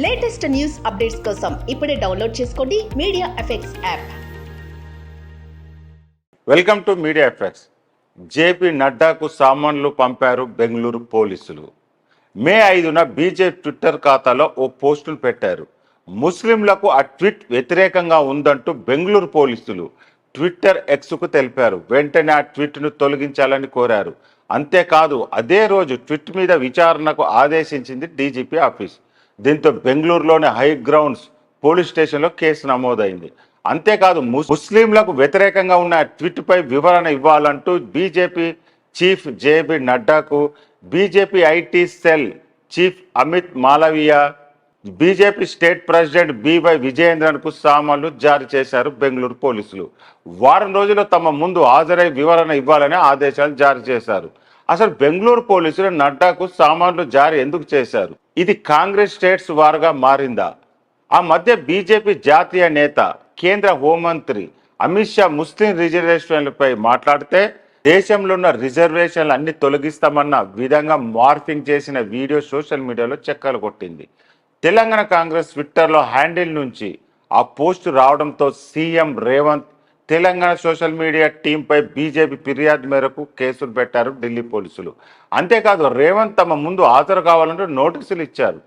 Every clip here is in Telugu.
లేటెస్ట్ న్యూస్ అప్డేట్స్ కోసం ఇప్పుడే డౌన్లోడ్ చేసుకోండి media effects app. Welcome to media effects. JP నడ్డాకు సామాన్లు పంపారు బెంగళూరు పోలీసులు. మే 5న బీజేపీ ట్విట్టర్ ఖాతాలో ఓ పోస్టును పెట్టారు. ముస్లింలకు ఆ ట్వీట్ వ్యతిరేకంగా ఉందంటూ బెంగళూరు పోలీసులు ట్విట్టర్ ఎక్స్కు తెలిపారు. వెంటనే ఆ ట్వీట్ను తొలగించాలని కోరారు. అంతేకాదు అదే రోజు ట్వీట్ మీద విచారణకు ఆదేశించింది డీజీపీ ఆఫీస్. దీంతో బెంగళూరులోని హై గ్రౌండ్స్ పోలీస్ స్టేషన్లో కేసు నమోదైంది. అంతేకాదు ముస్లింలకు వ్యతిరేకంగా ఉన్న ట్వీట్పై వివరణ ఇవ్వాలంటూ బీజేపీ చీఫ్ జేపీ నడ్డాకు, BJP IT cell chief Amit Malviya, BJP state president BY విజయేంద్రన్కు సామాన్లు జారీ చేశారు బెంగళూరు పోలీసులు. వారం రోజుల్లో తమ ముందు హాజరై వివరణ ఇవ్వాలని ఆదేశాలు జారీ చేశారు. అసలు బెంగళూరు పోలీసులు నడ్డాకు సామాన్లు జారీ ఎందుకు చేశారు? ఇది కాంగ్రెస్ స్టేట్స్ వారుగా మారిందా? ఆ మధ్య బీజేపీ జాతీయ నేత కేంద్ర హోంమంత్రి అమిత్ షా ముస్లిం రిజర్వేషన్లపై మాట్లాడితే దేశంలో ఉన్న రిజర్వేషన్లు అన్ని తొలగిస్తామన్న విధంగా మార్ఫింగ్ చేసిన వీడియో సోషల్ మీడియాలో చక్కర్లు కొట్టింది. తెలంగాణ కాంగ్రెస్ ట్విట్టర్లో హ్యాండిల్ నుంచి ఆ పోస్ట్ రావడంతో CM Revanth Telangana social media టీంపై బీజేపీ ఫిర్యాదు మేరకు కేసులు పెట్టారు ఢిల్లీ పోలీసులు. అంతేకాదు రేవంత్ తమ ముందు హాజరు కావాలంటూ నోటీసులు ఇచ్చారు.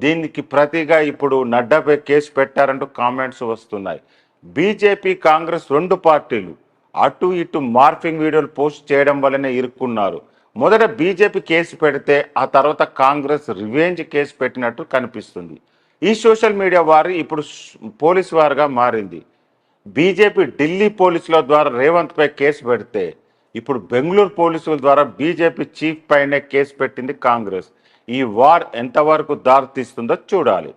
దీనికి ప్రతిగా ఇప్పుడు నడ్డాపై కేసు పెట్టారంటూ కామెంట్స్ వస్తున్నాయి. బీజేపీ కాంగ్రెస్ రెండు పార్టీలు అటు ఇటు మార్ఫింగ్ వీడియోలు పోస్ట్ చేయడం వల్లనే ఇరుక్కున్నారు. మొదట బీజేపీ కేసు పెడితే ఆ తర్వాత కాంగ్రెస్ రివెంజ్ కేసు పెట్టినట్టు కనిపిస్తుంది. ఈ సోషల్ మీడియా వారు ఇప్పుడు పోలీసు వారుగా మారింది. బీజేపీ ఢిల్లీ పోలీసుల ద్వారా రేవంత్పై కేసు పెడితే ఇప్పుడు బెంగళూరు పోలీసుల ద్వారా బీజేపీ చీఫ్ పైనే కేసు పెట్టింది కాంగ్రెస్. ఈ వార్ ఎంతవరకు దారితీస్తుందో చూడాలి.